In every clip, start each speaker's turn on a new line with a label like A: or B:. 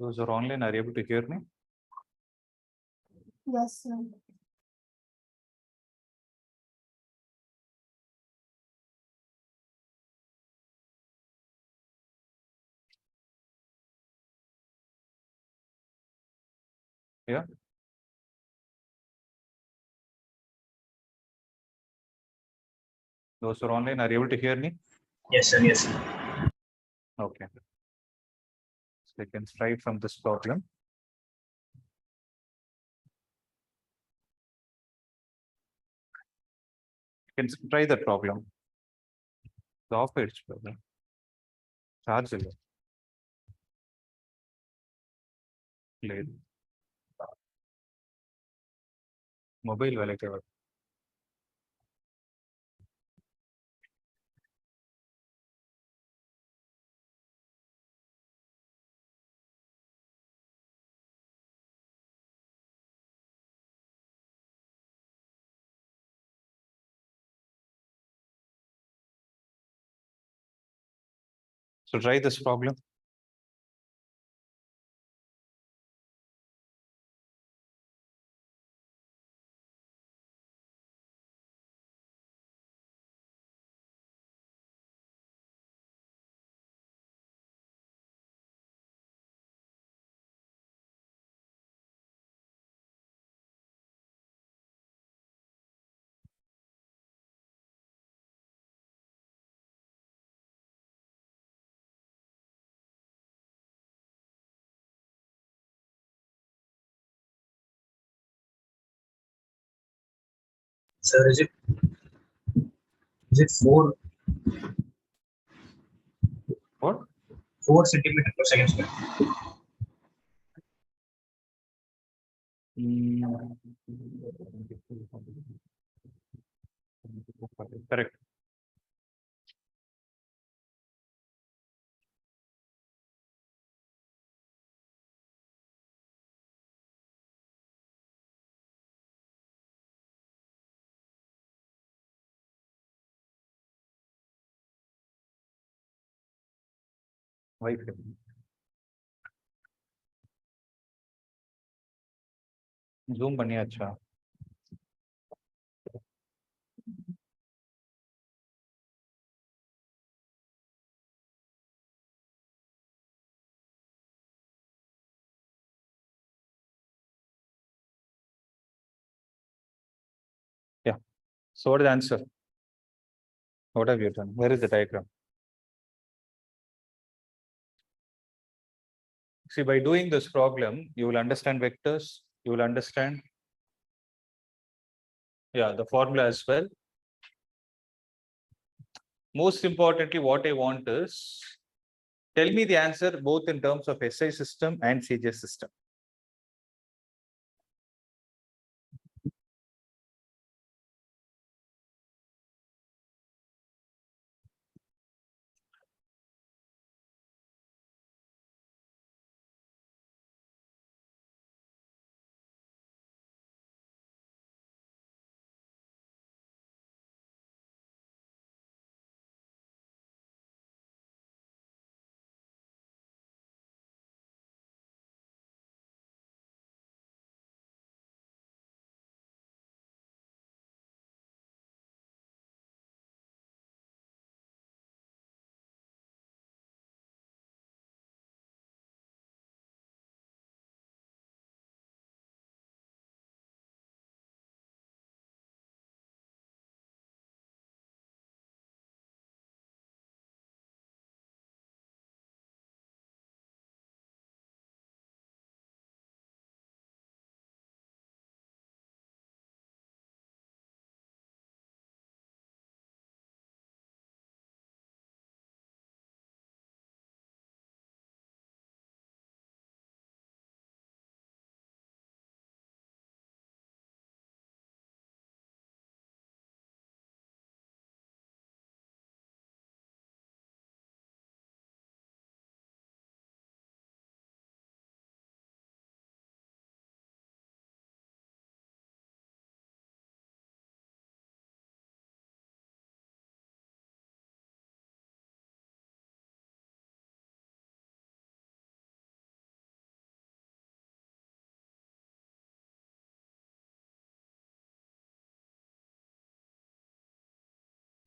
A: Those who are online are able to hear me?
B: Yes, sir.
A: Yeah. Those who are online are able to hear me?
C: Yes, sir. Yes, sir.
A: Okay. So we can strive from this problem. You can try that problem. The off edge problem. Charge ಇಲ್ಲ. లేదు. Mobile వాళ్ళకి ఎవరు? So try this problem.
C: Sir, is it 4
A: What?
C: centimeter per second square?
A: Correct. Why? Zoom பண்ணியாச்சா? Yeah. So what is the answer? What have you done? Where is the diagram? See, by doing this problem, you will understand vectors, you will understand, yeah, the formula as well. Most importantly, what I want is, tell me the answer both in terms of SI system and CGS system.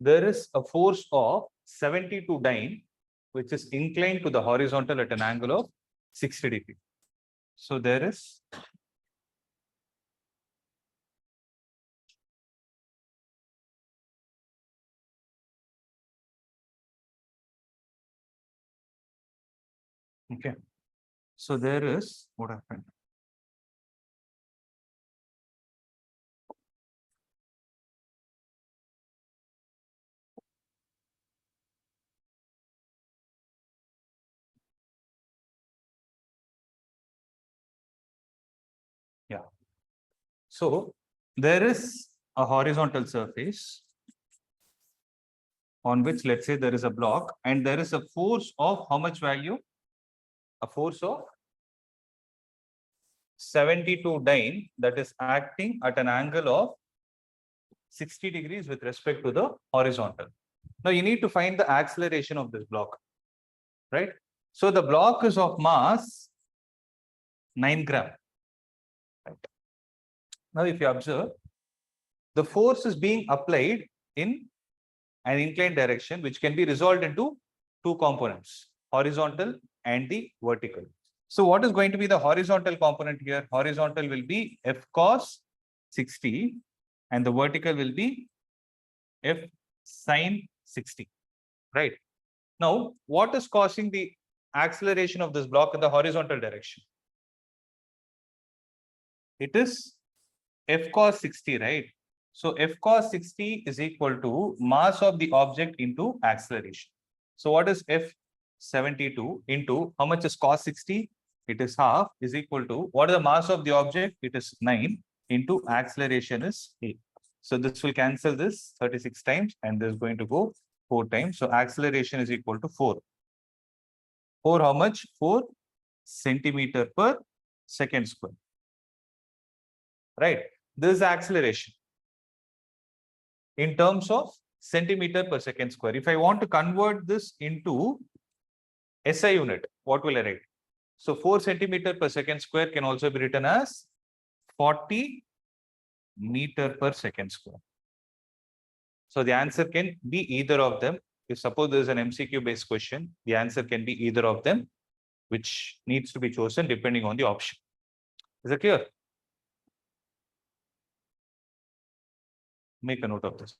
A: there is a force of 72 dyne, which is inclined to the horizontal at an angle of 60 degrees. So there is okay. So there is what happened. Yeah. So there is a horizontal surface on which, let's say, there is a block and there is a force of how much value? A force of 72 dyne that is acting at an angle of 60 degrees with respect to the horizontal. Now you need to find the acceleration of this block, right? So the block is of mass 9 gram. Right. Now if you observe, the force is being applied in an inclined direction, which can be resolved into two components, horizontal and the vertical. So what is going to be the horizontal component here? Horizontal will be F cos 60 and the vertical will be F sin 60, right? Now, what is causing the acceleration of this block in the horizontal direction? It is F cos 60, right? So F cos 60 is equal to mass of the object into acceleration. So what is F 72 into how much is cos 60? It is half is equal to what is the mass of the object? It is 9 into acceleration is 8. So this will cancel this 36 times and this is going to go 4 times. So acceleration is equal to 4. 4 how much? 4 centimeter per second square. Right. This is acceleration in terms of centimeter per second square. If I want to convert this into SI unit, what will I write? So 4 centimeter per second square can also be written as 40 meter per second square. So the answer can be either of them. If suppose there is an MCQ based question, the answer can be either of them, which needs to be chosen depending on the option. Is it clear? Make a note of this.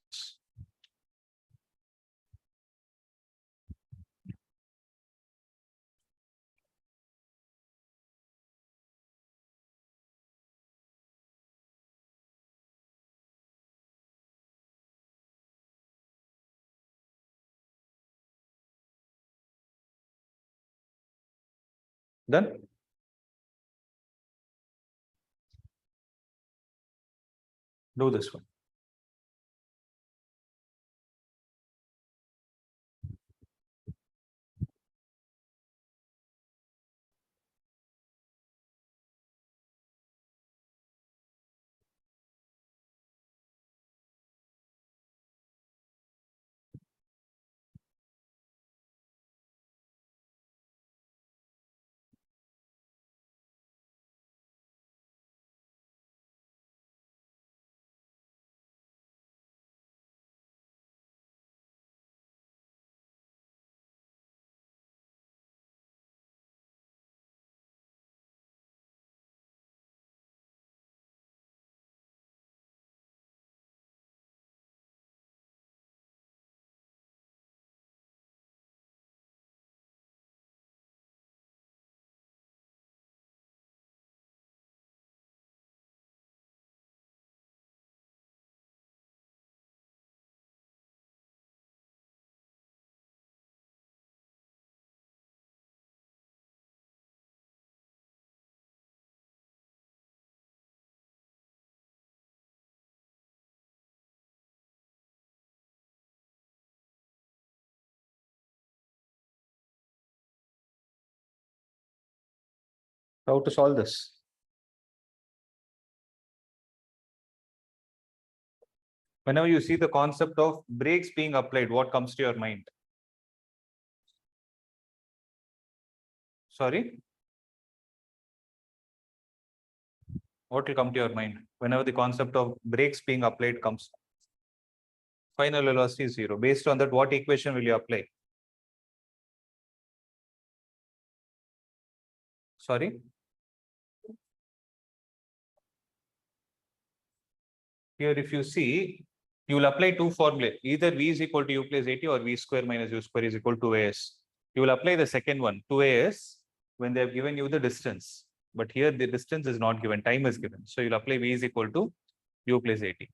A: Done? Do this one. How to solve this? Whenever you see the concept of brakes being applied, what comes to your mind? Sorry? What will come to your mind whenever the concept of brakes being applied comes? Final velocity is 0. Based on that, what equation will you apply? Sorry? Here, if you see, you will apply two formulas. Either V is equal to U plus 80 or V square minus U square is equal to AS. You will apply the second one, 2AS, when they have given you the distance. But here the distance is not given, time is given. So you'll apply V is equal to U plus 80.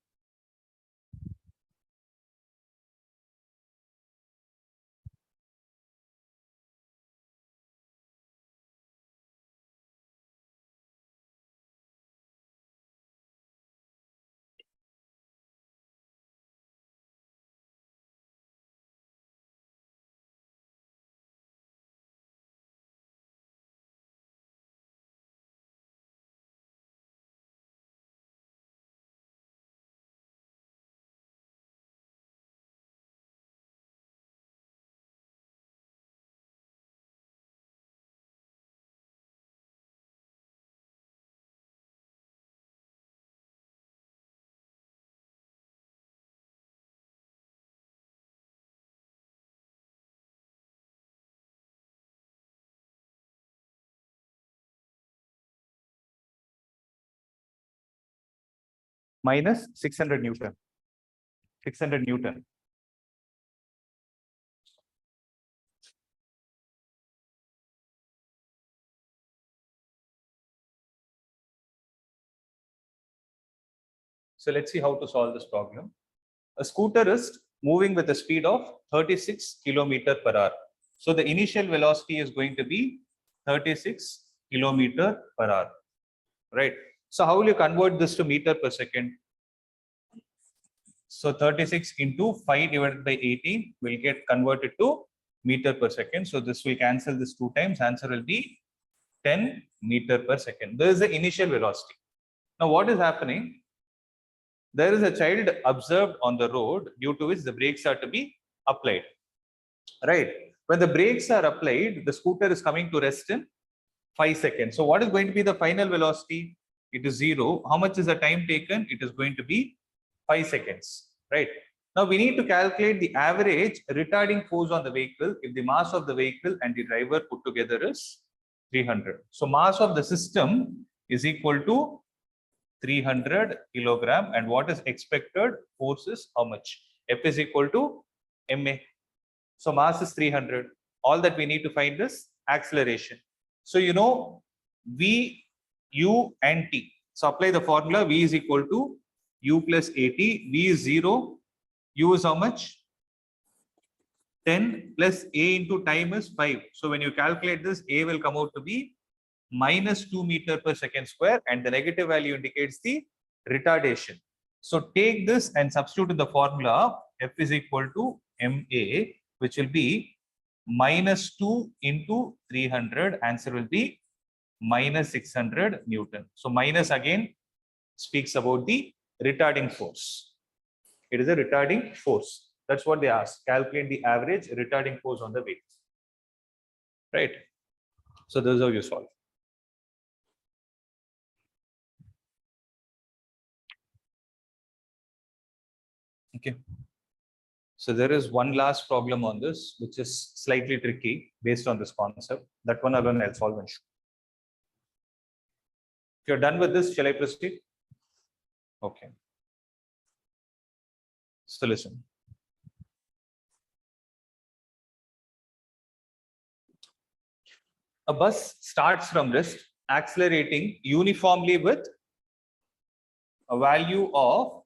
A: Minus 600 Newton. 600 Newton. So let's see how to solve this problem. A scooter is moving with a speed of 36 kilometer per hour. So the initial velocity is going to be 36 kilometer per hour, right? So how will you convert this to meter per second? So 36 into 5 divided by 80 will get converted to meter per second. So this will cancel this 2 times. Answer will be 10 meter per second. This is the initial velocity. Now what is happening? There is a child observed on the road due to which the brakes are to be applied. Right. When the brakes are applied, the scooter is coming to rest in 5 seconds. So what is going to be the final velocity? It is 0. How much is the time taken? It is going to be 5 seconds. Right. Now we need to calculate the average retarding force on the vehicle if the mass of the vehicle and the driver put together is 300. So mass of the system is equal to 300 kilogram, and what is expected force is how much? F is equal to ma. So mass is 300. All that we need to find is acceleration. So you know V, U and T. So apply the formula. V is equal to U plus 80. V is 0. U is how much? 10 plus A into time is 5. So when you calculate this, A will come out to be minus 2 meter per second square, and the negative value indicates the retardation. So take this and substitute in the formula. F is equal to ma, which will be minus 2 into 300. Answer will be minus 600 Newton. So minus again speaks about the retarding force. It is a retarding force. That's what they ask. Calculate the average retarding force on the vehicle. Right. So this is how you solve. Okay. So there is one last problem on this, which is slightly tricky based on this concept. That one alone I'll solve and show. If you're done with this, shall I proceed? Okay. So listen. A bus starts from rest, accelerating uniformly with a value of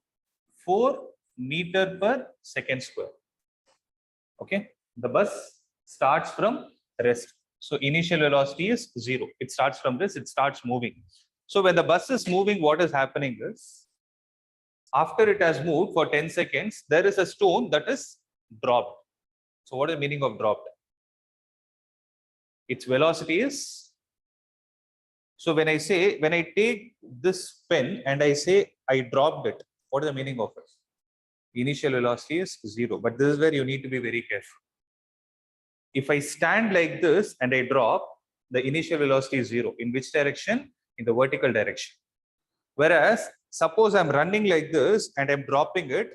A: 4 meter per second square. Okay, the bus starts from rest. So initial velocity is 0. It starts from rest, it starts moving. So when the bus is moving, what is happening is, after it has moved for 10 seconds, there is a stone that is dropped. So what is the meaning of dropped? Its velocity is, so when I take this pen and I say I dropped it, what is the meaning of it? Initial velocity is 0, but this is where you need to be very careful. If I stand like this and I drop, the initial velocity is 0. In which direction? In the vertical direction. Whereas suppose I'm running like this and I'm dropping it,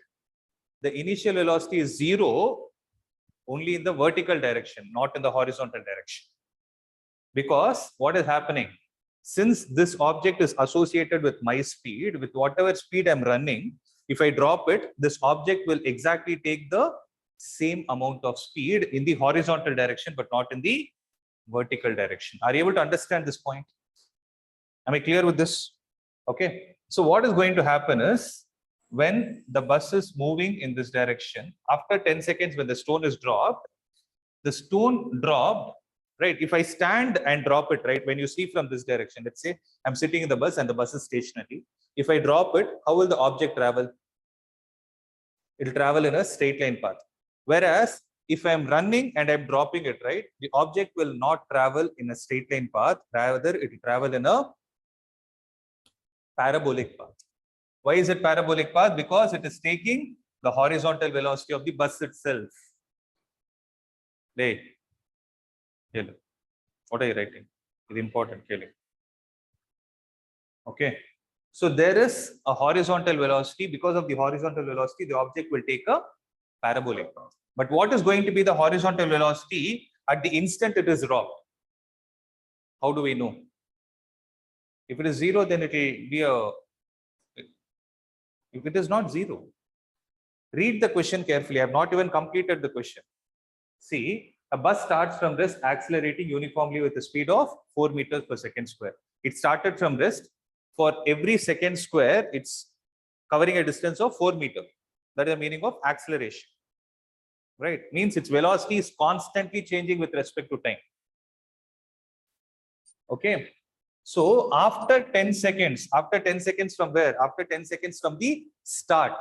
A: the initial velocity is 0 only in the vertical direction, not in the horizontal direction. Because what is happening? Since this object is associated with my speed, with whatever speed I'm running, if I drop it, this object will exactly take the same amount of speed in the horizontal direction, but not in the vertical direction. Are you able to understand this point? Am I clear with this? Okay. So what is going to happen is, when the bus is moving in this direction, after 10 seconds, when the stone is dropped, the stone dropped, right? If I stand and drop it, right? When you see from this direction, let's say I'm sitting in the bus and the bus is stationary. If I drop it, how will the object travel? It will travel in a straight line path. Whereas if I'm running and I'm dropping it, right? The object will not travel in a straight line path. Rather, it will travel in a parabolic path. Why is it parabolic path? Because it is taking the horizontal velocity of the bus itself. Hey, what are you writing? It's important. Okay. So there is a horizontal velocity. Because of the horizontal velocity, the object will take a parabolic path. But what is going to be the horizontal velocity at the instant it is dropped? How do we know? If it is 0, then it will be a. If it is not 0, read the question carefully. I have not even completed the question. See, a bus starts from rest, accelerating uniformly with a speed of 4 meters per second square. It started from rest. For every second square, it's covering a distance of 4 meters. That is the meaning of acceleration. Right? Means its velocity is constantly changing with respect to time. Okay. So after 10 seconds from where? After 10 seconds from the start,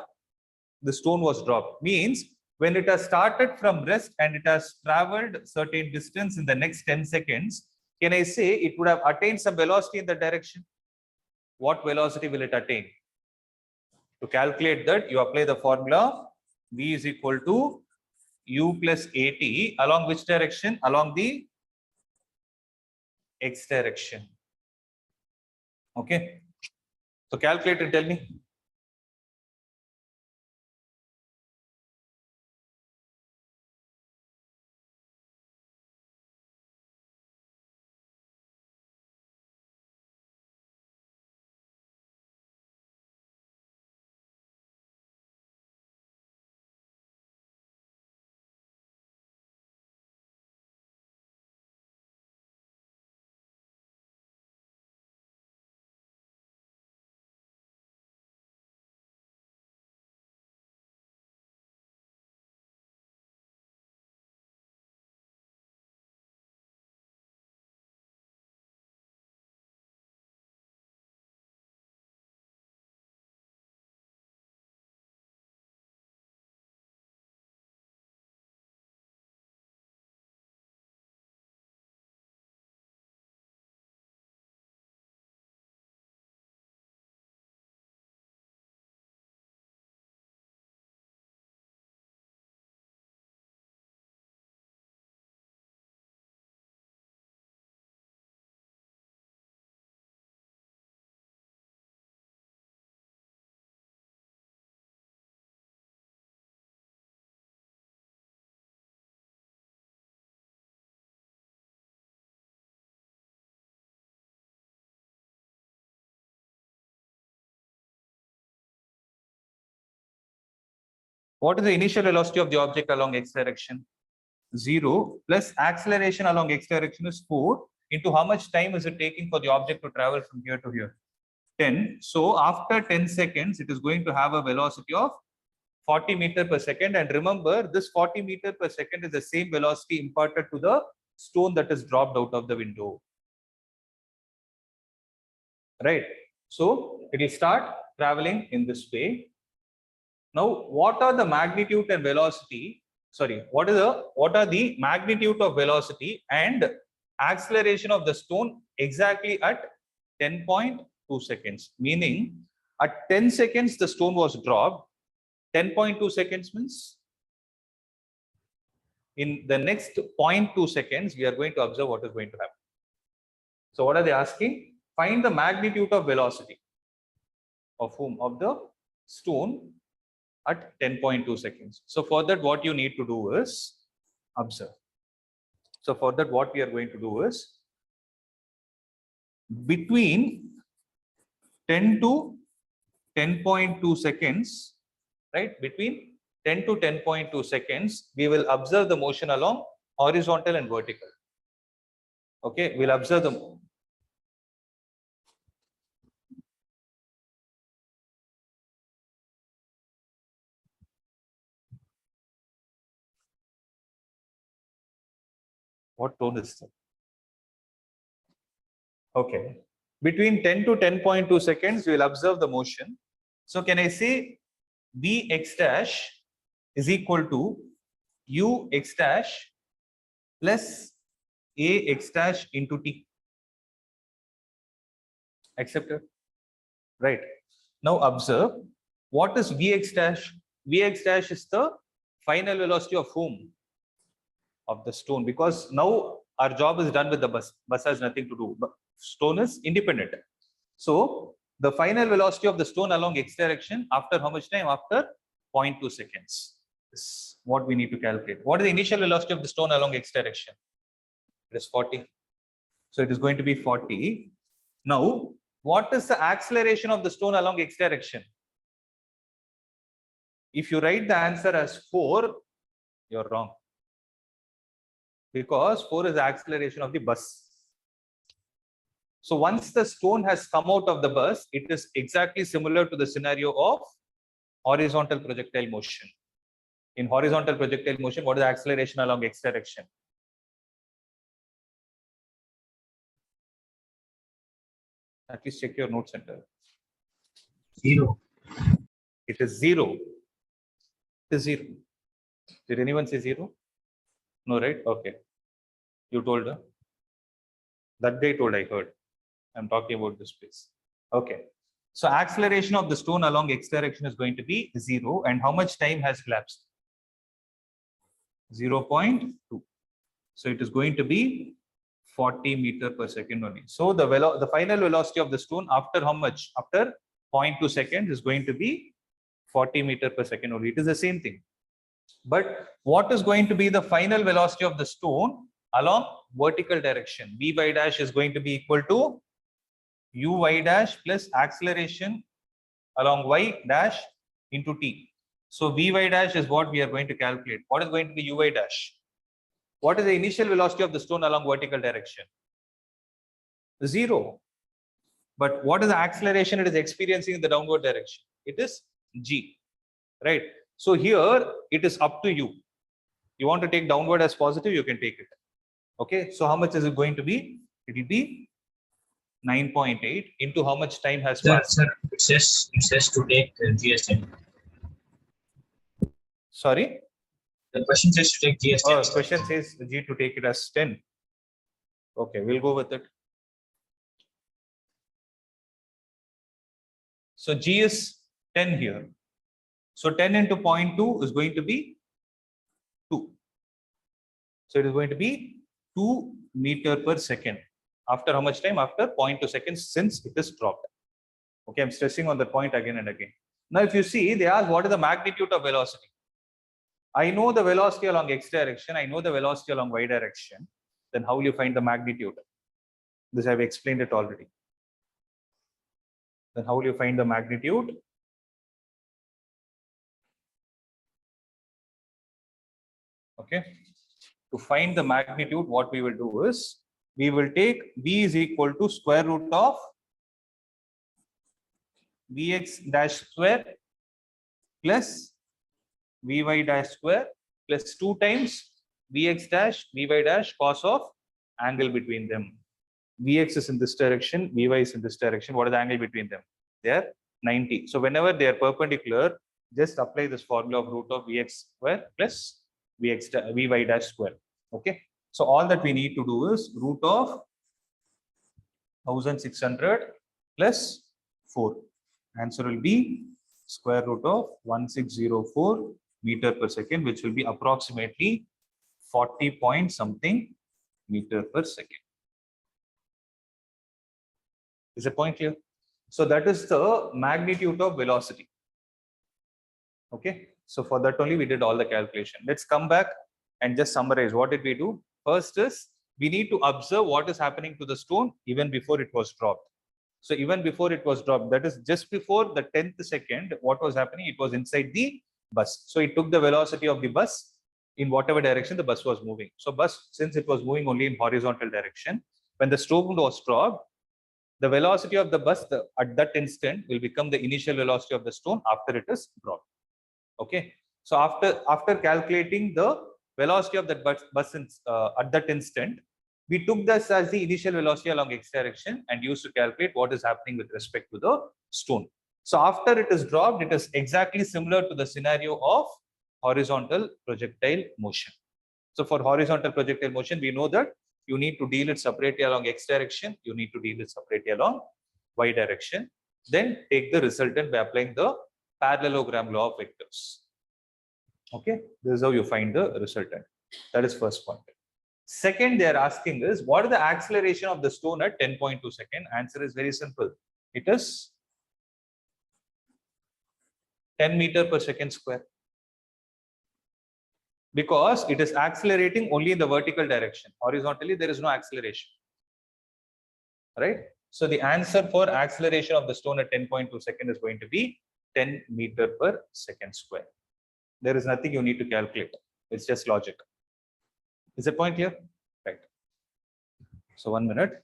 A: the stone was dropped. Means when it has started from rest and it has traveled certain distance in the next 10 seconds, can I say it would have attained some velocity in that direction? What velocity will it attain? To calculate that, you apply the formula V is equal to U plus AT along which direction? Along the X direction. Okay. So calculate and tell me. What is the initial velocity of the object along X direction? 0 plus acceleration along X direction is 4 into how much time is it taking for the object to travel from here to here? 10. So after 10 seconds, it is going to have a velocity of 40 meter per second. And remember, this 40 meter per second is the same velocity imparted to the stone that is dropped out of the window. Right. So it will start traveling in this way. Now, what are the magnitude and velocity? Sorry, what are the magnitude of velocity and acceleration of the stone exactly at 10.2 seconds? Meaning, at 10 seconds the stone was dropped. 10.2 seconds means in the next 0.2 seconds we are going to observe what is going to happen. So, what are they asking? Find the magnitude of velocity of whom? Of the stone at 10.2 seconds. So for that, what you need to do is observe. So for that, what we are going to do is between 10 to 10.2 seconds, right? Between 10 to 10.2 seconds, we will observe the motion along horizontal and vertical. Okay, we'll observe the what tone is that? Okay. Between 10 to 10.2 seconds, we will observe the motion. So can I say Vx dash is equal to Ux dash plus Ax dash into T? Accepted? Right. Now observe what is Vx dash? Vx dash is the final velocity of whom? Of the stone, because now our job is done with the bus. Bus has nothing to do. But stone is independent. So the final velocity of the stone along x direction after how much time? After 0.2 seconds. This is what we need to calculate. What is the initial velocity of the stone along x direction? It is 40. So it is going to be 40. Now, what is the acceleration of the stone along x direction? If you write the answer as 4, you're wrong. Because 4 is the acceleration of the bus. So once the stone has come out of the bus, it is exactly similar to the scenario of horizontal projectile motion. In horizontal projectile motion, what is the acceleration along x direction? At least check your note center.
C: 0.
A: It is 0. It is 0. Did anyone say 0? No, right? Okay. You told her. That guy told, I heard. I'm talking about this place. Okay. So acceleration of the stone along x direction is going to be 0. And how much time has elapsed? 0.2. So it is going to be 40 meter per second only. So the final velocity of the stone after how much? After 0.2 seconds is going to be 40 meter per second only. It is the same thing. But what is going to be the final velocity of the stone along vertical direction? Vy dash is going to be equal to uy dash plus acceleration along y dash into t. So vy dash is what we are going to calculate. What is going to be uy dash? What is the initial velocity of the stone along vertical direction? 0. But what is the acceleration it is experiencing in the downward direction? It is g, right? So here it is up to you. You want to take downward as positive, you can take it. Okay, so how much is it going to be? It will be 9.8 into how much time has passed?
C: Sir, it says to take GS10.
A: Sorry?
C: The question says to take GS10.
A: Oh, question says G to take it as 10. Okay, we'll go with it. So G is 10 here. So 10 into 0.2 is going to be 2. So it is going to be 2 meter per second. After how much time? After 0.2 seconds, since it is dropped. Okay, I'm stressing on the point again and again. Now, if you see, they ask what is the magnitude of velocity. I know the velocity along x direction. I know the velocity along y direction. Then how will you find the magnitude? This I've explained it already. Then how will you find the magnitude? Okay. To find the magnitude, what we will do is, we will take v is equal to square root of vx dash square plus vy dash square plus 2 times vx dash vy dash cos of angle between them. Vx is in this direction, vy is in this direction. What is the angle between them? They are 90. So whenever they are perpendicular, just apply this formula of root of vx square plus vy dash square. Okay. So all that we need to do is root of 1600 plus 4. Answer will be square root of 1604 meter per second, which will be approximately 40 point something meter per second. Is the point clear? So that is the magnitude of velocity. Okay, so for that only we did all the calculation. Let's come back and just summarize. What did we do? First is we need to observe what is happening to the stone even before it was dropped. So even before it was dropped, that is just before the 10th second, what was happening? It was inside the bus. So it took the velocity of the bus in whatever direction the bus was moving. So bus, since it was moving only in horizontal direction, when the stone was dropped, the velocity of the bus at that instant will become the initial velocity of the stone after it is dropped. Okay, so after calculating the velocity of that bus at that instant, we took this as the initial velocity along x direction and used to calculate what is happening with respect to the stone. So after it is dropped, it is exactly similar to the scenario of horizontal projectile motion. So for horizontal projectile motion, we know that you need to deal it separately along x direction, you need to deal it separately along y direction, then take the resultant by applying the parallelogram law of vectors. Okay, this is how you find the resultant. That is first point. Second, they are asking is what is the acceleration of the stone at 10.2 second? Answer is very simple. It is 10 meter per second square. Because it is accelerating only in the vertical direction. Horizontally, there is no acceleration. Right? So the answer for acceleration of the stone at 10.2 second is going to be 10 meter per second square. There is nothing you need to calculate. It's just logic. Is the point here? Right. So 1 minute.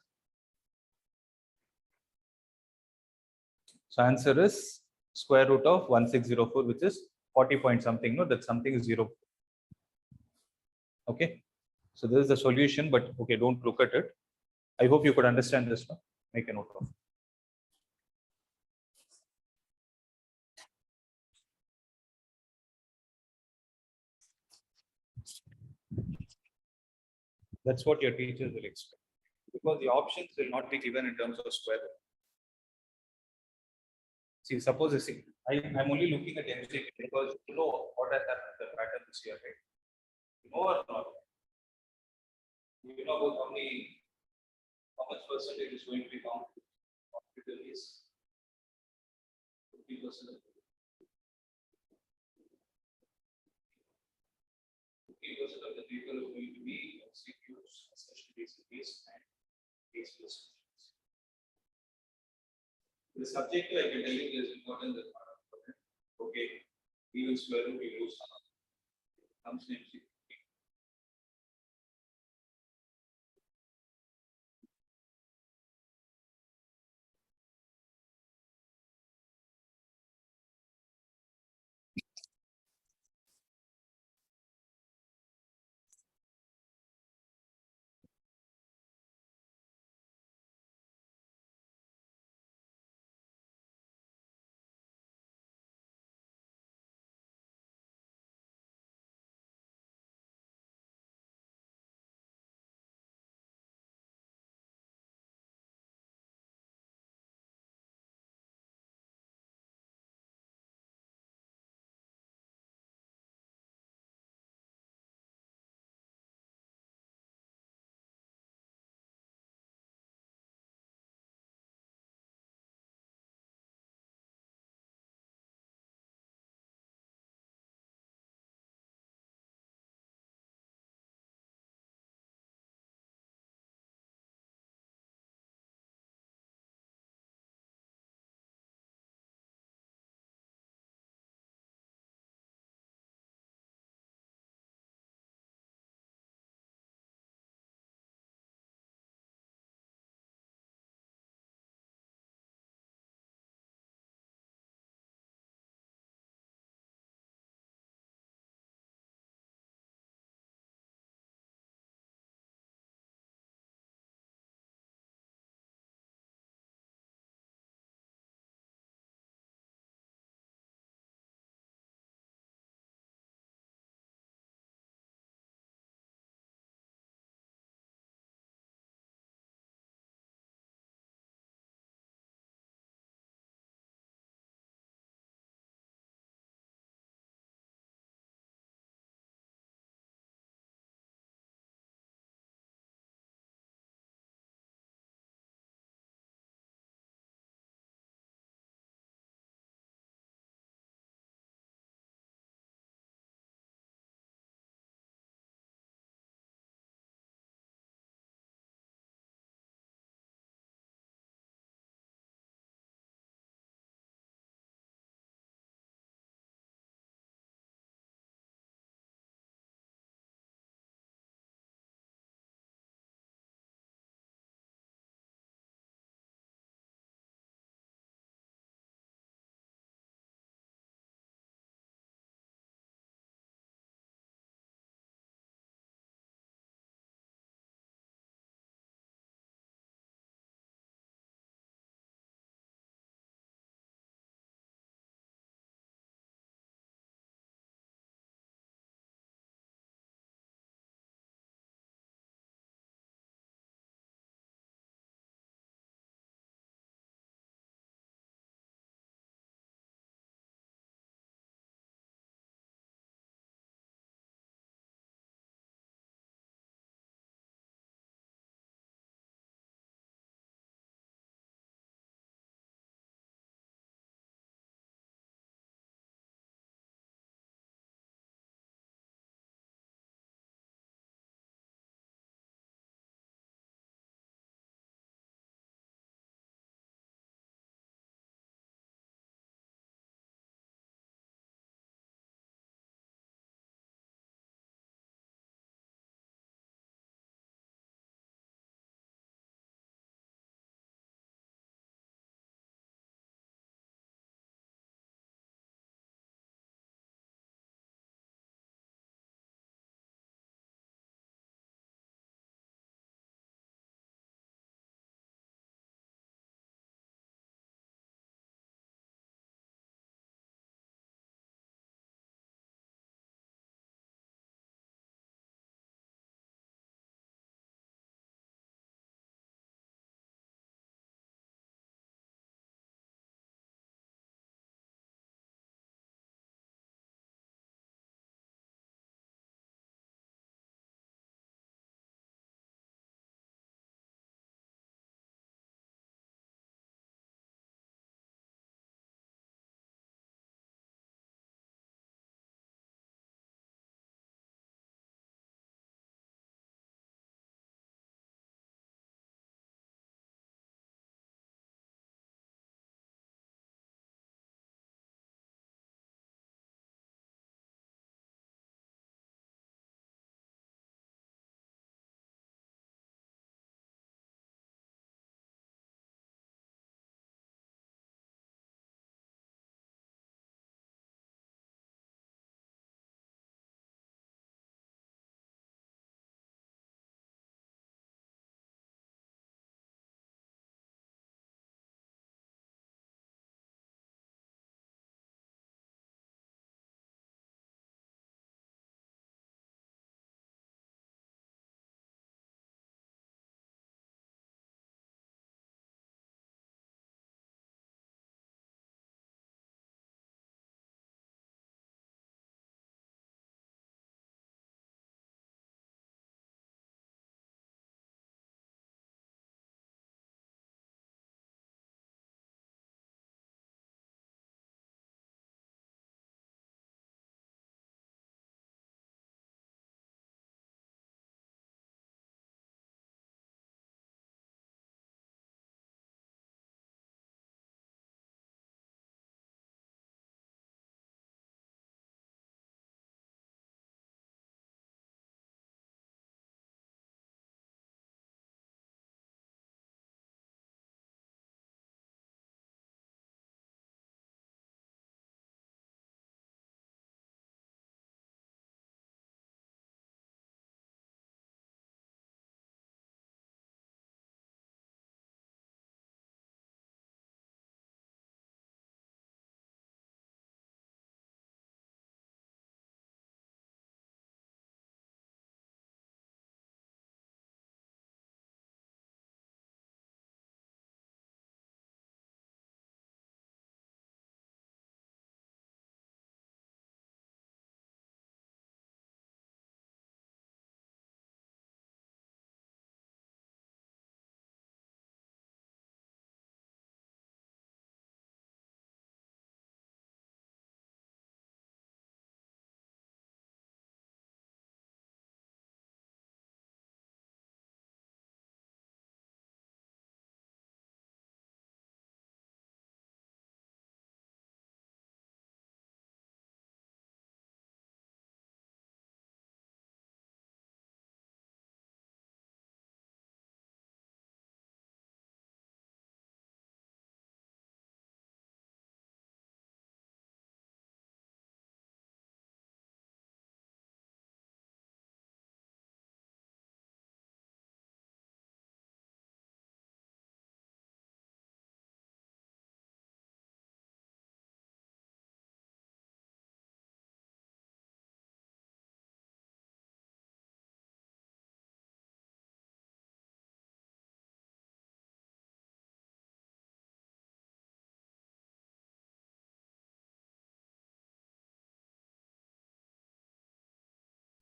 A: So answer is square root of 1604, which is 40 point something. No, that something is 0. Okay. So this is the solution, but okay, don't look at it. I hope you could understand this one. Make a note of. That's what your teachers will expect. Because the options will not be given in terms of square root. See, suppose I'm only looking at MCQ because you know what has happened, the pattern this year, right? You know or not? You know about how much percentage is going to be counted? Hospital is 50%. 50% of the people are going to be MCQs, especially BCPs and case plus. The subjective, I can tell you, is important. Okay, we will square root, we use comes in MCQ.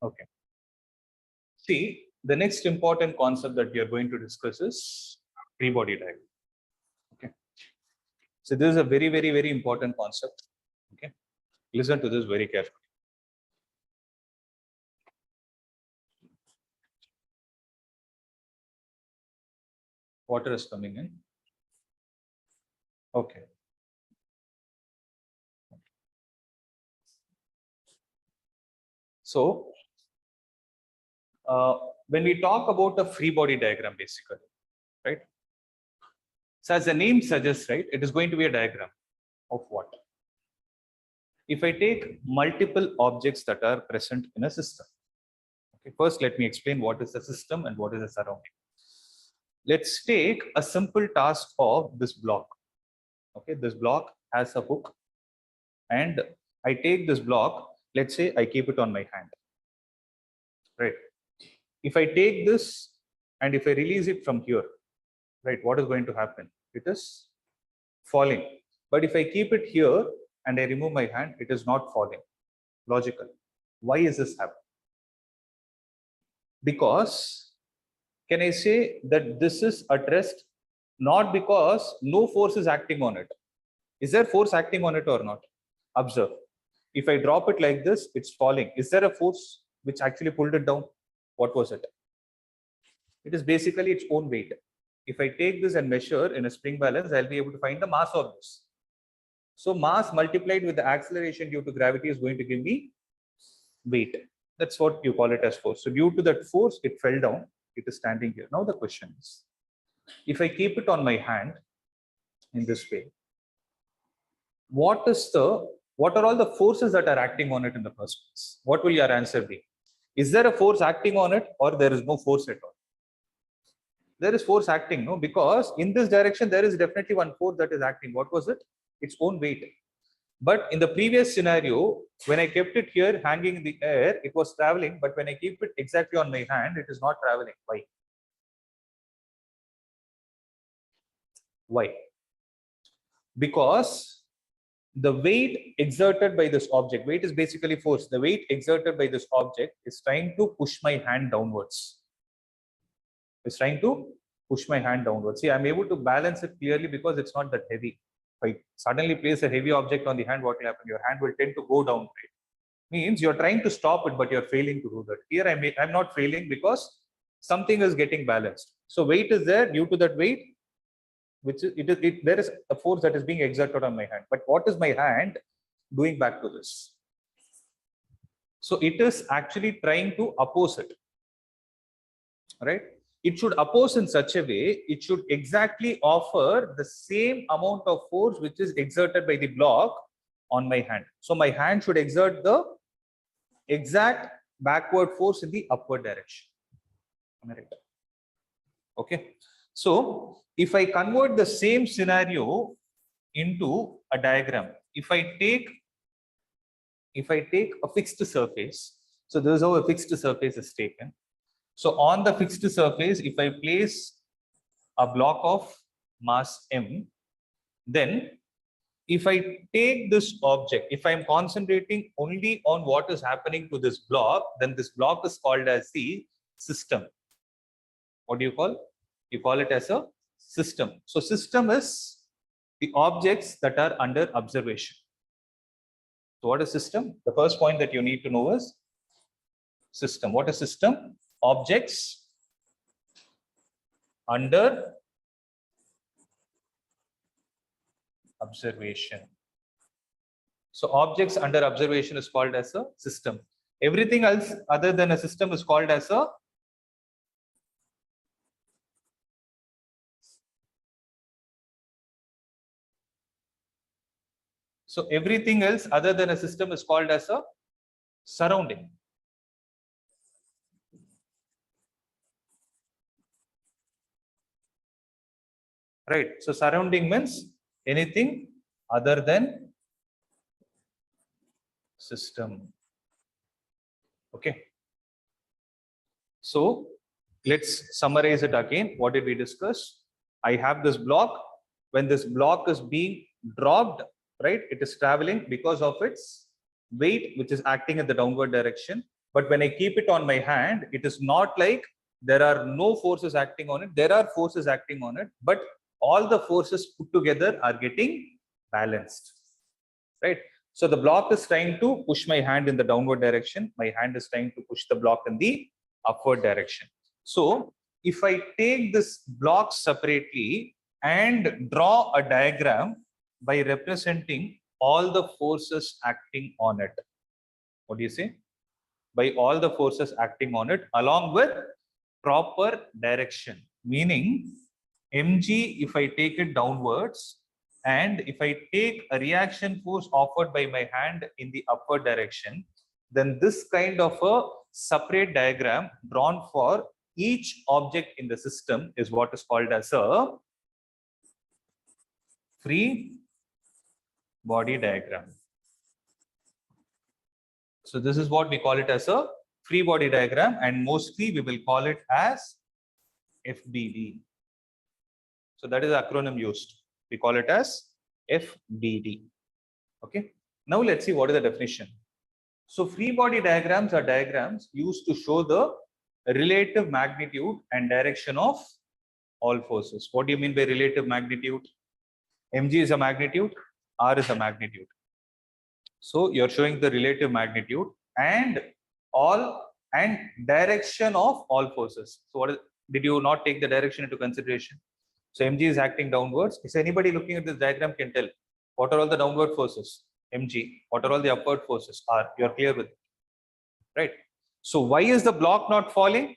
A: Okay. See, the next important concept that we are going to discuss is free body diagram. Okay. So this is a very, very, very important concept. Okay. Listen to this very carefully. Water is coming in. Okay. So, when we talk about a free body diagram, basically, right? So as the name suggests, right, it is going to be a diagram of what? If I take multiple objects that are present in a system. Okay, first let me explain what is a system and what is a surrounding. Let's take a simple task of this block. Okay, this block has a hook, and I take this block, let's say I keep it on my hand. Right. If I take this and if I release it from here, right, what is going to happen? It is falling. But if I keep it here and I remove my hand, it is not falling. Logical. Why is this happening? Because, can I say that this is at rest not because no force is acting on it? Is there force acting on it or not? Observe. If I drop it like this, it's falling. Is there a force which actually pulled it down? What was it? It is basically its own weight. If I take this and measure in a spring balance, I'll be able to find the mass of this. So mass multiplied with the acceleration due to gravity is going to give me weight. That's what you call it as force. So due to that force, it fell down. It is standing here. Now the question is, if I keep it on my hand in this way, what are all the forces that are acting on it in the first place? What will your answer be? Is there a force acting on it, or there is no force at all? There is force acting, no? Because in this direction, there is definitely one force that is acting. What was it? Its own weight. But in the previous scenario, when I kept it here hanging in the air, it was traveling. But when I keep it exactly on my hand, it is not traveling. Why? Why? Because the weight exerted by this object, weight is basically force. The weight exerted by this object is trying to push my hand downwards. It's trying to push my hand downwards. See, I'm able to balance it clearly because it's not that heavy. If I suddenly place a heavy object on the hand, what will happen? Your hand will tend to go down. Right? Means you're trying to stop it, but you're failing to do that. Here, I'm not failing because something is getting balanced. So weight is there. Due to that weight, there is a force that is being exerted on my hand. But what is my hand doing back to this? So it is actually trying to oppose it. Right? It should oppose in such a way, it should exactly offer the same amount of force which is exerted by the block on my hand. So my hand should exert the exact backward force in the upward direction. Okay. So if I convert the same scenario into a diagram, if I take a fixed surface, so this is how a fixed surface is taken. So on the fixed surface, if I place a block of mass m, then if I take this object, if I'm concentrating only on what is happening to this block, then this block is called as the system. What do you call? You call it as a system. So system is the objects that are under observation. So what is system? The first point that you need to know is system. What is system? Objects under observation. So objects under observation is called as a system. Everything else other than a system is called as a everything else other than a system is called as a surrounding. Right. So surrounding means anything other than system. Okay. So let's summarize it again. What did we discuss? I have this block. When this block is being dropped, right, it is traveling because of its weight, which is acting in the downward direction. But when I keep it on my hand, it is not like there are no forces acting on it. There are forces acting on it, but all the forces put together are getting balanced, right? So the block is trying to push my hand in the downward direction. My hand is trying to push the block in the upward direction. So if I take this block separately and draw a diagram by representing all the forces acting on it, what do you say? By all the forces acting on it along with proper direction, meaning mg, if I take it downwards, and if I take a reaction force offered by my hand in the upward direction, then this kind of a separate diagram drawn for each object in the system is what is called as a free body diagram. So this is what we call it as a free body diagram, and mostly we will call it as FBD. So that is the acronym used. We call it as FBD. Okay. Now let's see what is the definition. So free body diagrams are diagrams used to show the relative magnitude and direction of all forces. What do you mean by relative magnitude? Mg is a magnitude, R is a magnitude. So you're showing the relative magnitude and direction of all forces. So what is, did you not take the direction into consideration? So mg is acting downwards. Is anybody looking at this diagram can tell what are all the downward forces? Mg. What are all the upward forces? R. You're clear with it, right? So why is the block not falling?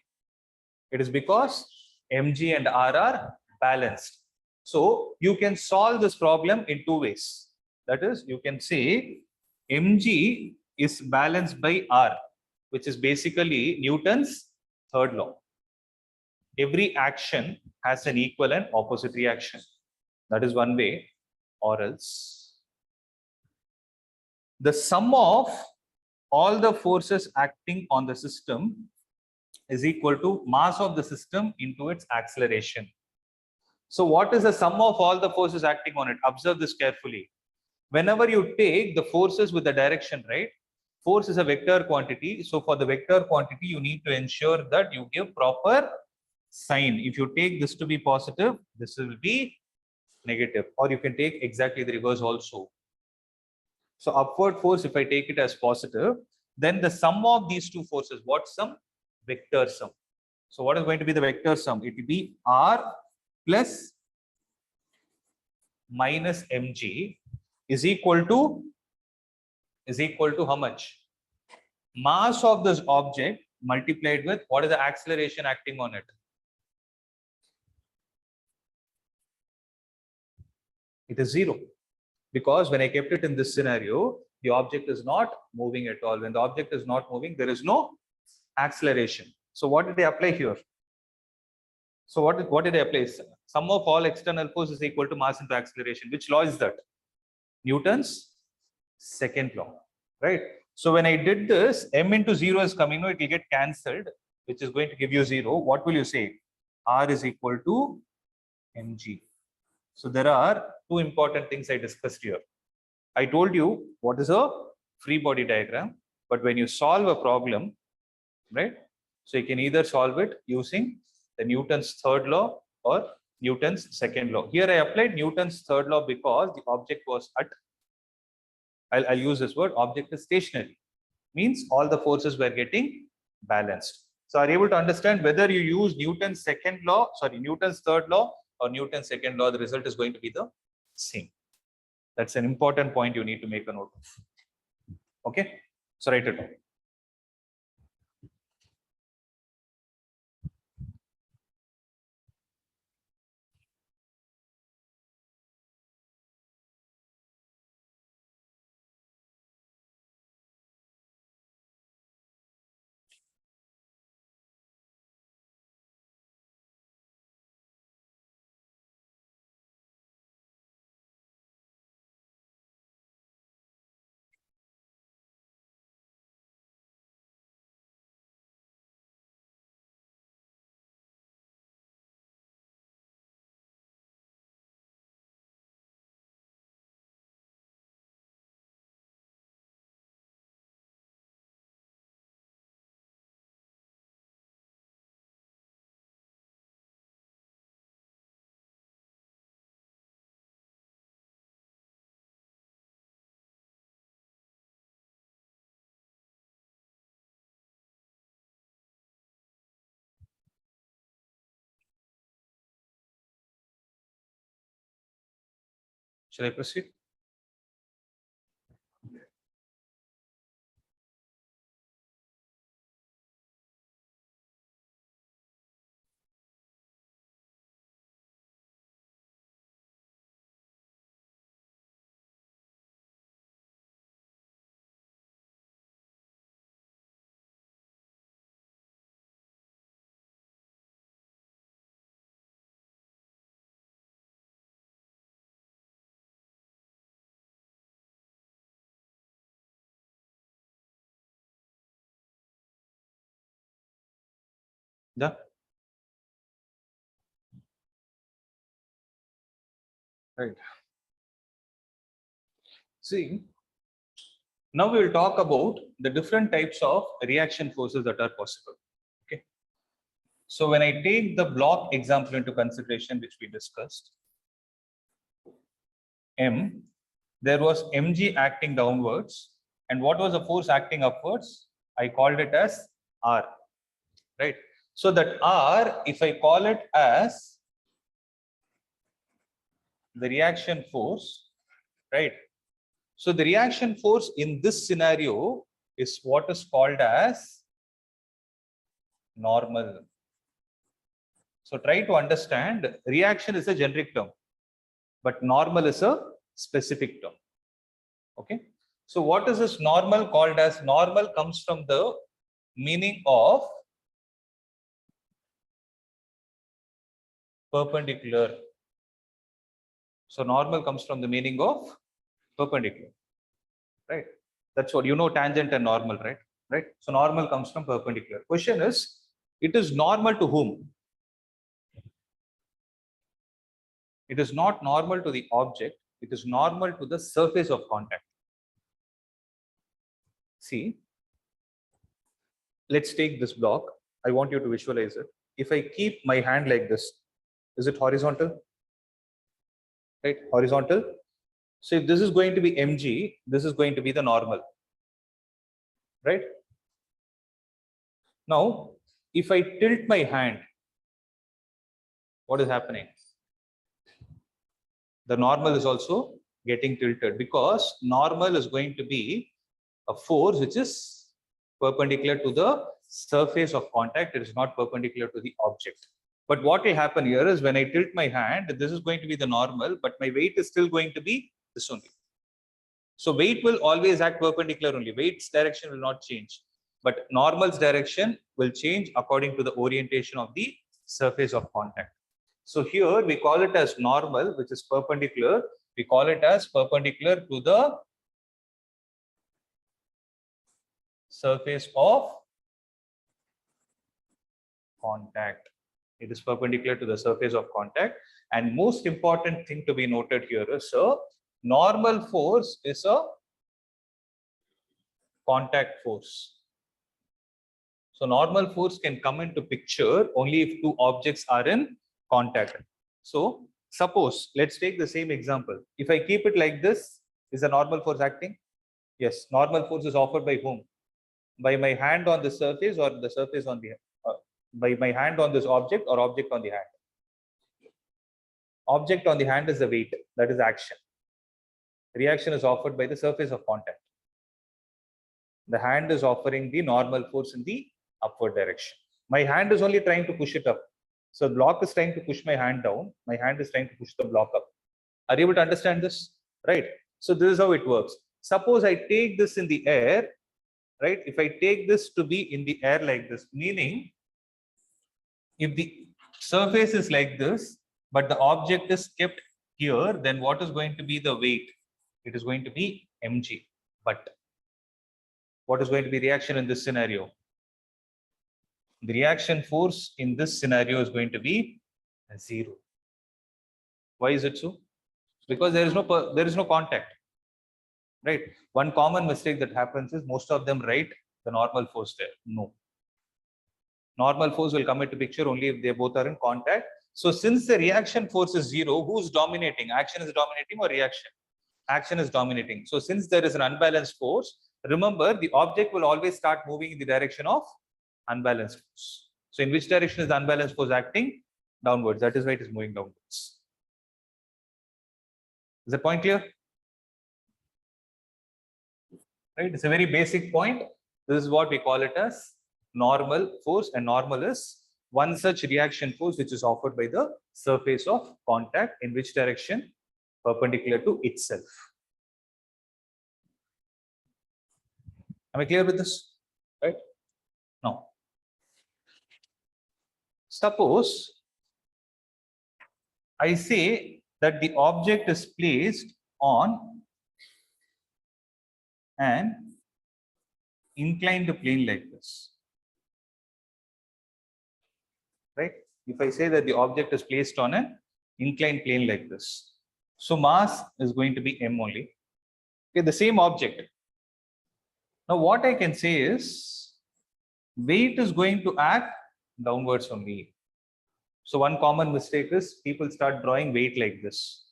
A: It is because mg and r are balanced. So you can solve this problem in two ways. That is, you can say mg is balanced by r, which is basically Newton's third law. Every action has an equal and opposite reaction. That is one way. Or else the sum of all the forces acting on the system is equal to mass of the system into its acceleration. So what is the sum of all the forces acting on it? Observe this carefully. Whenever you take the forces with the direction, right? Force is a vector quantity. So for the vector quantity, you need to ensure that you give proper sign. If you take this to be positive, this will be negative, or you can take exactly the reverse also. So upward force, if I take it as positive, then the sum of these two forces, what sum? Vector sum. So what is going to be the vector sum? It will be R plus minus mg is equal to how much? Mass of this object multiplied with what is the acceleration acting on it? It is 0. Because when I kept it in this scenario, the object is not moving at all. When the object is not moving, there is no acceleration. So what did I apply here? So what did I apply? Sum of all external force is equal to mass into acceleration. Which law is that? Newton's second law, right? So when I did this, m into 0 is coming, it will get cancelled, which is going to give you 0. What will you say? R is equal to mg. So there are two important things I discussed here. I told you what is a free body diagram, but when you solve a problem, right? So you can either solve it using the Newton's third law or Newton's second law. Here I applied Newton's third law because the object was at, I'll use this word, object is stationary. Means all the forces were getting balanced. So are you able to understand whether you use Newton's second law, Newton's third law or Newton's second law, the result is going to be the same. That's an important point you need to make a note of. Okay, so write it down. Shall I proceed? Yeah. Right. See, now we will talk about the different types of reaction forces that are possible. Okay. So when I take the block example into consideration, which we discussed, M, there was mg acting downwards, and what was the force acting upwards? I called it as R, right? So that R, if I call it as the reaction force, right? So the reaction force in this scenario is what is called as normal. So try to understand, reaction is a generic term, but normal is a specific term. Okay. So what is this normal called as? Normal comes from the meaning of perpendicular. So normal comes from the meaning of perpendicular, right? That's what you know, tangent and normal, right? Right. So normal comes from perpendicular. Question is, it is normal to whom? It is not normal to the object. It is normal to the surface of contact. See, let's take this block. I want you to visualize it. If I keep my hand like this, is it horizontal? Right, horizontal. So if this is going to be mg, this is going to be the normal, right? Now, if I tilt my hand, what is happening? The normal is also getting tilted, because normal is going to be a force which is perpendicular to the surface of contact. It is not perpendicular to the object. But what will happen here is, when I tilt my hand, this is going to be the normal, but my weight is still going to be this only. So weight will always act perpendicular only. Weight's direction will not change, but normal's direction will change according to the orientation of the surface of contact. So here we call it as normal, which is perpendicular. We call it as perpendicular to the surface of contact. It is perpendicular to the surface of contact. And most important thing to be noted here is, so normal force is a contact force. So normal force can come into picture only if two objects are in contact. So suppose, let's take the same example. If I keep it like this, is the normal force acting? Yes, normal force is offered by whom? By my hand on the surface, or the surface on the by my hand on this object, or object on the hand? Object on the hand is the weight, that is action. Reaction is offered by the surface of contact. The hand is offering the normal force in the upward direction. My hand is only trying to push it up. So the block is trying to push my hand down. My hand is trying to push the block up. Are you able to understand this? Right. So this is how it works. Suppose I take this in the air, right? If I take this to be in the air like this, meaning if the surface is like this, but the object is kept here, then what is going to be the weight? It is going to be mg. But what is going to be reaction in this scenario? The reaction force in this scenario is going to be 0. Why is it so? Because there is no contact, right? One common mistake that happens is, most of them write the normal force there. No. Normal force will come into picture only if they both are in contact. So since the reaction force is 0, who's dominating? Action is dominating or reaction? Action is dominating. So since there is an unbalanced force, remember, the object will always start moving in the direction of unbalanced force. So in which direction is the unbalanced force acting? Downwards. That is why it is moving downwards. Is the point clear? Right, it's a very basic point. This is what we call it as normal force, and normal is one such reaction force which is offered by the surface of contact in which direction? Perpendicular to itself. Am I clear with this? Right? Now, suppose I say that the object is placed on an inclined plane like this. Right? If I say that the object is placed on an inclined plane like this, so mass is going to be m only. Okay, the same object. Now, what I can say is weight is going to act downwards only. So, one common mistake is people start drawing weight like this.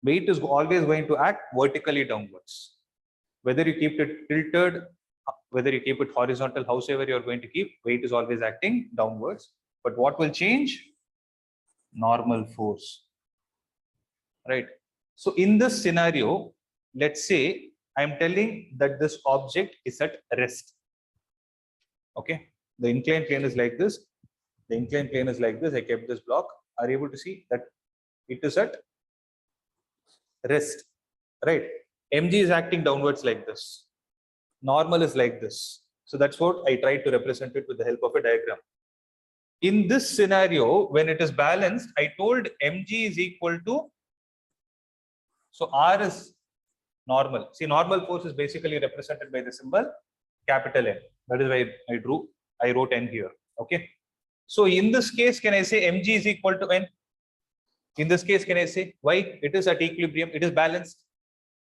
A: Weight is always going to act vertically downwards. Whether you keep it tilted, whether you keep it horizontal, however you're going to keep, weight is always acting downwards. But what will change? Normal force. Right. So in this scenario, let's say I'm telling that this object is at rest. Okay. The inclined plane is like this. The inclined plane is like this. I kept this block. Are you able to see that it is at rest? Right. Mg is acting downwards like this. Normal is like this. So that's what I tried to represent it with the help of a diagram. In this scenario, when it is balanced, I told mg is equal to, so R is normal. See, normal force is basically represented by the symbol capital N. That is why I wrote N here. Okay. So in this case, can I say mg is equal to N? In this case, can I say why? It is at equilibrium, it is balanced.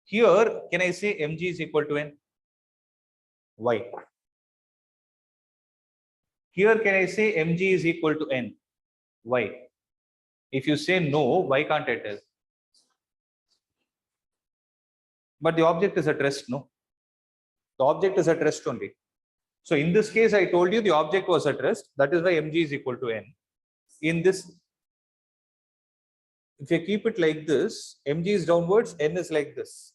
A: Here, can I say mg is equal to N? Why? Here, can I say mg is equal to N? Why? If you say no, why can't I tell? But the object is at rest, no? The object is at rest only. So in this case, I told you the object was at rest. That is why mg is equal to N. In this, if you keep it like this, mg is downwards, N is like this.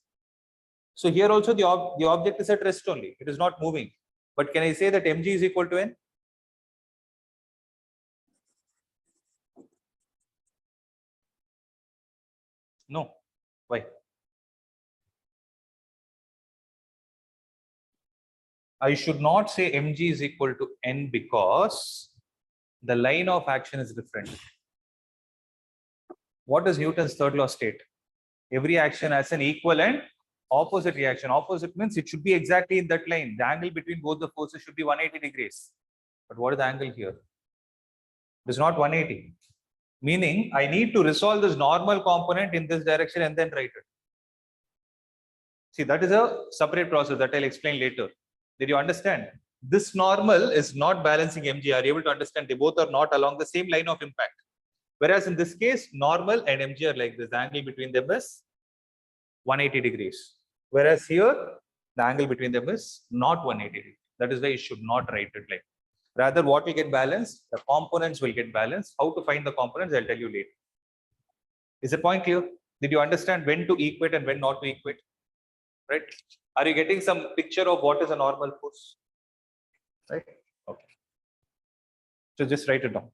A: So here also the object is at rest only. It is not moving. But can I say that mg is equal to N? No. Why? I should not say mg is equal to N because the line of action is different. What does Newton's third law state? Every action has an equal and opposite reaction. Opposite means it should be exactly in that line. The angle between both the forces should be 180 degrees. But what is the angle here? It is not 180. Meaning I need to resolve this normal component in this direction and then write it. See, that is a separate process that I'll explain later. Did you understand? This normal is not balancing mg. Are you able to understand? They both are not along the same line of impact. Whereas in this case, normal and mg are like this. The angle between them is 180 degrees. Whereas here, the angle between them is not 180 degrees. That is why you should not write it like. Rather, what will get balanced? The components will get balanced. How to find the components? I'll tell you later. Is the point clear? Did you understand when to equate and when not to equate? Right? Are you getting some picture of what is a normal force? Right? Okay. So just write it down.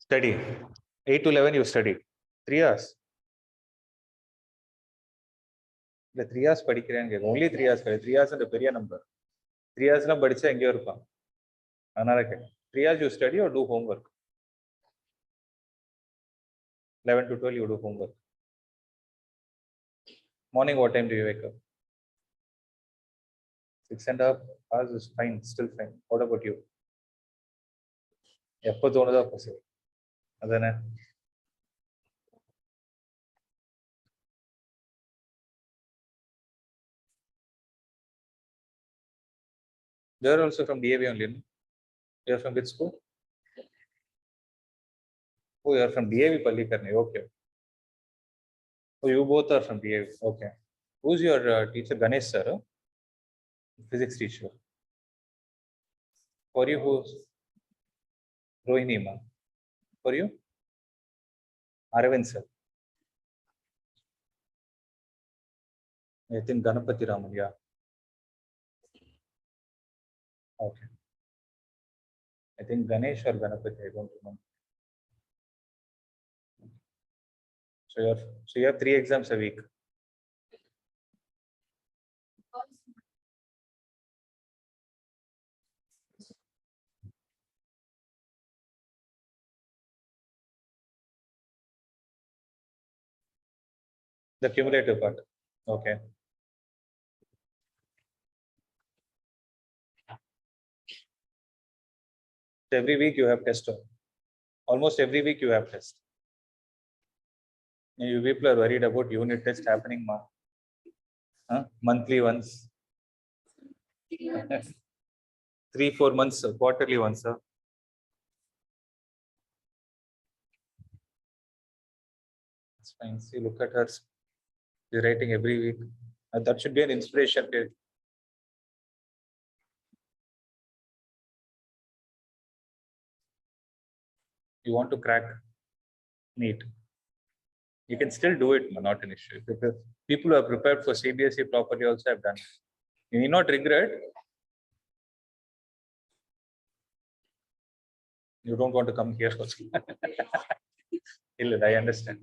A: Study. 8 to 11 you studied. 3 hours. The 3 hours படிக்கிறேன்னு only 3 hours 3 hours and பெரிய number 3 hours லாம் படிச்சா எங்கேயோ இருப்பான் அதனால 3 hours you study or do homework 11 to 12 you do homework. Morning what time do you wake up? 6.5 hours is fine, still fine. What about you? எப்போ தோணுதோ அப்போ சரி அதானே. They are also from DAV only. No? You are from which school? Oh, you are from DAV Pallikarni. Okay. Oh, you both are from DAV. Okay. Who's your teacher? Ganesh sir? Huh? Physics teacher. For you, who's Rohini ma? For you? Aravind sir. I think Ganapati Raman. Yeah. Okay. I think Ganesh or Ganapati. I don't remember. So you have 3 exams a week. The cumulative part. Okay. Every week you have test. Almost every week you have test. You people are worried about unit test happening monthly once. 3-4 months, quarterly once. That's fine. See, look at her. She's writing every week. That should be an inspiration. You want to crack NEET. You can still do it, not an issue. Because people who are prepared for CBSE properly also have done it. You may not regret. You don't want to come here also. I understand.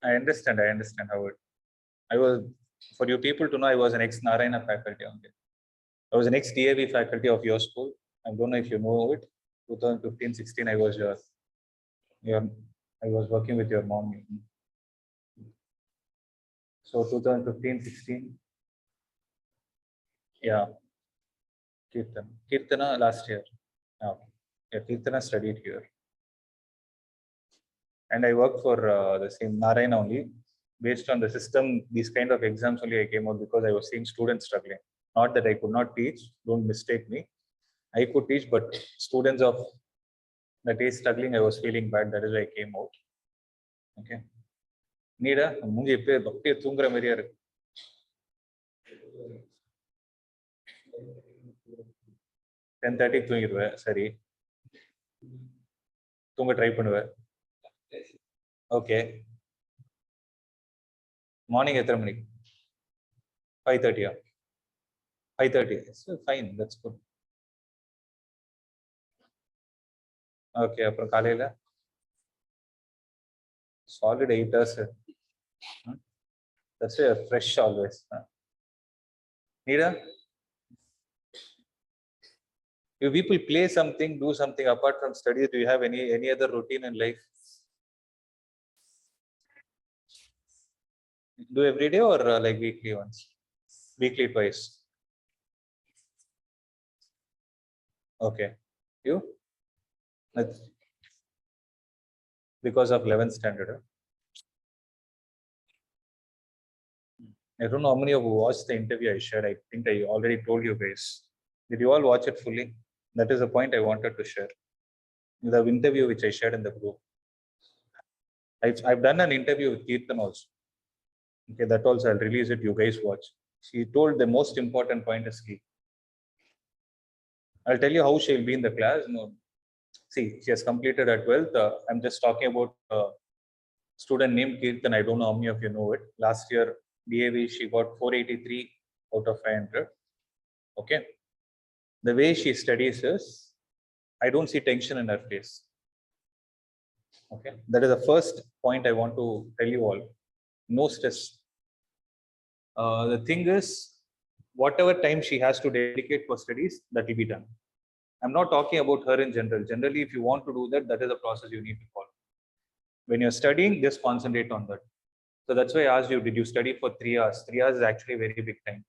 A: I understand how it. I was, for you people to know, I was an ex-Narayana faculty only. I was an ex-DAV faculty of your school. I don't know if you know it. 2015-16, I was I was working with your mom. So 2015-16, yeah. Kirtana last year. Yeah, Kirtana studied here. And I worked for the same Narayana only. Based on the system, these kind of exams only I came out because I was seeing students struggling. Not that I could not teach, don't mistake me. I could teach, but students of the day struggling, I was feeling bad. That is why I came out. Okay. Needa, mungi ippe bhakti thungra mariya irukku. 10:30 தூங்கிடுவே சரி தூங்க try பண்ணுவேன் okay morning எத்தனை மணிக்கு 5:30 5:30 fine that's good okay அப்புறம் காலையில solid 8 hours that's fresh always Needa, you people play something, do something apart from studies. Do you have any other routine in life? Do every day or like weekly once? Weekly twice. Okay. You? Because of 11th standard. I don't know how many of you watched the interview I shared. I think I already told you guys. Did you all watch it fully? That is the point I wanted to share. The interview which I shared in the group. I've done an interview with Kirtan also. Okay, that also I'll release it. You guys watch. She told the most important point is key. I'll tell you how she'll be in the class. No, see, she has completed her 12th. I'm just talking about a student named Kirtan. I don't know how many of you know it. Last year, DAV, she got 483 out of 500. Okay. The way she studies is, I don't see tension in her face. Okay, that is the first point I want to tell you all. No stress. The thing is, whatever time she has to dedicate for studies, that will be done. I'm not talking about her in general. Generally, if you want to do that, that is a process you need to follow. When you're studying, just concentrate on that. So that's why I asked you, did you study for 3 hours? 3 hours is actually a very big time.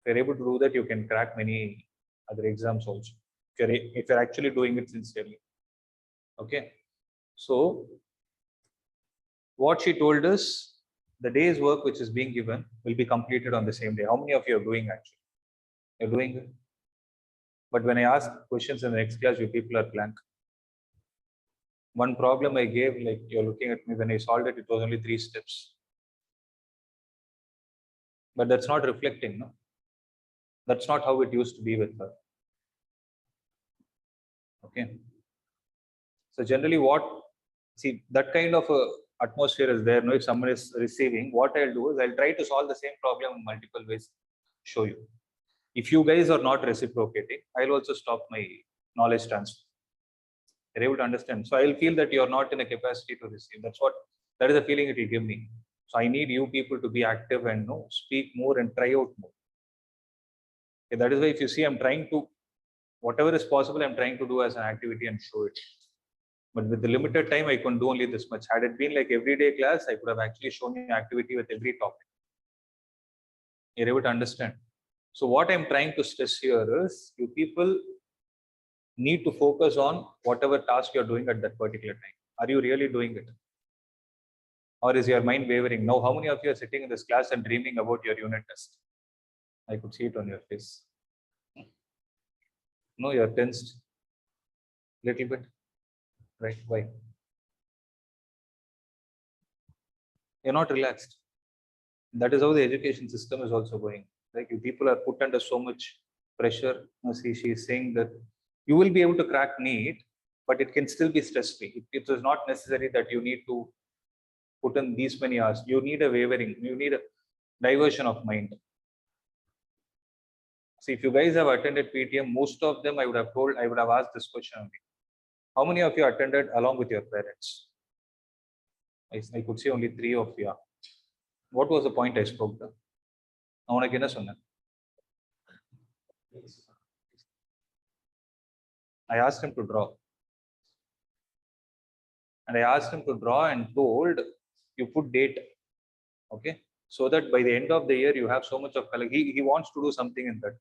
A: If you're able to do that, you can crack many other exams also. If you're actually doing it sincerely. Okay. So what she told us, the day's work which is being given will be completed on the same day. How many of you are doing actually? You're doing it. But when I ask questions in the next class, you people are blank. One problem I gave, like you're looking at me, when I solved it, it was only 3 steps. But that's not reflecting, no? That's not how it used to be with her. Okay. So generally see, that kind of a atmosphere is there. No, if someone is receiving, what I'll do is I'll try to solve the same problem in multiple ways, show you. If you guys are not reciprocating, I'll also stop my knowledge transfer. You're able to understand. So I'll feel that you're not in a capacity to receive. That is the feeling it will give me. So I need you people to be active and speak more and try out more. Okay, that is why if you see, I'm trying to, whatever is possible, I'm trying to do as an activity and show it. But with the limited time, I couldn't do only this much. Had it been like everyday class, I could have actually shown you activity with every topic. You're able to understand. So what I'm trying to stress here is you people need to focus on whatever task you're doing at that particular time. Are you really doing it? Or is your mind wavering? Now, how many of you are sitting in this class and dreaming about your unit test? I could see it on your face. No, you're tensed. Little bit. Right? Why? You're not relaxed. That is how the education system is also going. Like you people are put under so much pressure. See, she is saying that you will be able to crack NEET, but it can still be stress-free. It is not necessary that you need to put in these many hours. You need a wavering. You need a diversion of mind. See, if you guys have attended PTM, most of them I would have asked this question only. How many of you attended along with your parents? I could see only 3 of you. What was the point I spoke to? I asked him to draw. And I asked him to draw and told you put date. Okay. So that by the end of the year, you have so much of color. He wants to do something in that.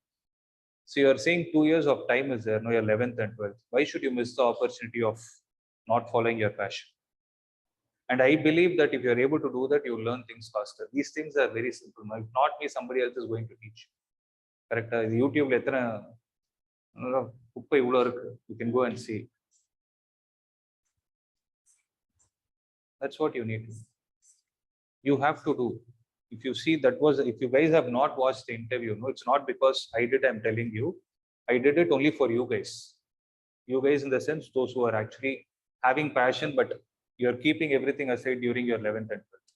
A: So you're saying 2 years of time is there, no, your 11th and 12th. Why should you miss the opportunity of not following your passion? And I believe that if you're able to do that, you'll learn things faster. These things are very simple. If not me, somebody else is going to teach. Correct? YouTube, you can go and see. That's what you need to do. You have to do. If you see if you guys have not watched the interview, no, it's not because I did, I'm telling you. I did it only for you guys. You guys in the sense, those who are actually having passion, but you're keeping everything aside during your 11th and 12th.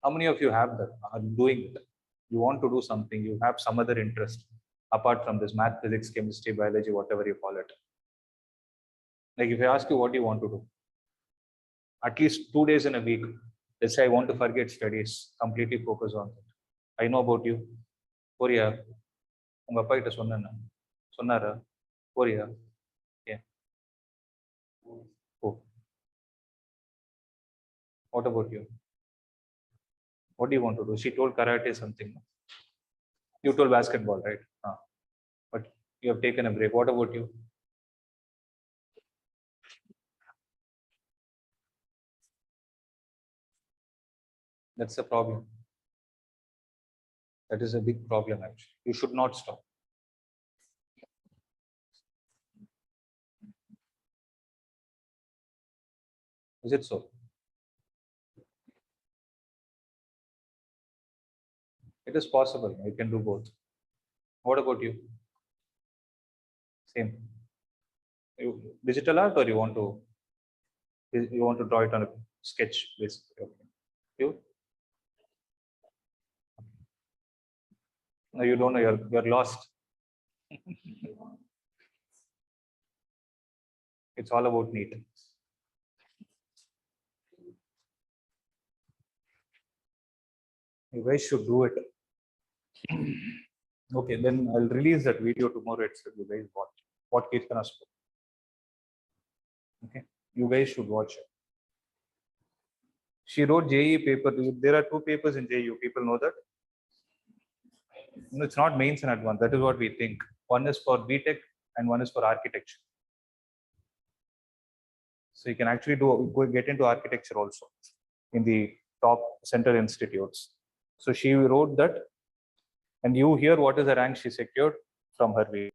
A: How many of you have that, are doing it? You want to do something, you have some other interest apart from this math, physics, chemistry, biology, whatever you call it. Like if I ask you what you want to do, at least 2 days in a week, let's say I want to forget studies, completely focus on it. I know about you. Korea. Unga appa kitta sonnara. Korea. Yeah. Oh. What about you? What do you want to do? She told karate something. You told basketball, right? But you have taken a break. What about you? That's the problem. That is a big problem, actually. You should not stop. Is it so? It is possible. You can do both. What about you? Same. You digital art, or you want to draw it on a sketch basically? Okay. You? No, you don't know. You're lost. It's all about NEET. You guys should do it. Okay, then I'll release that video tomorrow itself. You guys watch what Kirtana spoke. Okay, you guys should watch it. She wrote JE paper. There are 2 papers in JU. People know that? No, it's not mains and advanced. That is what we think. One is for BTech and one is for architecture. So you can actually get into architecture also in the top center institutes. So she wrote that, and you hear what is the rank she secured from her video.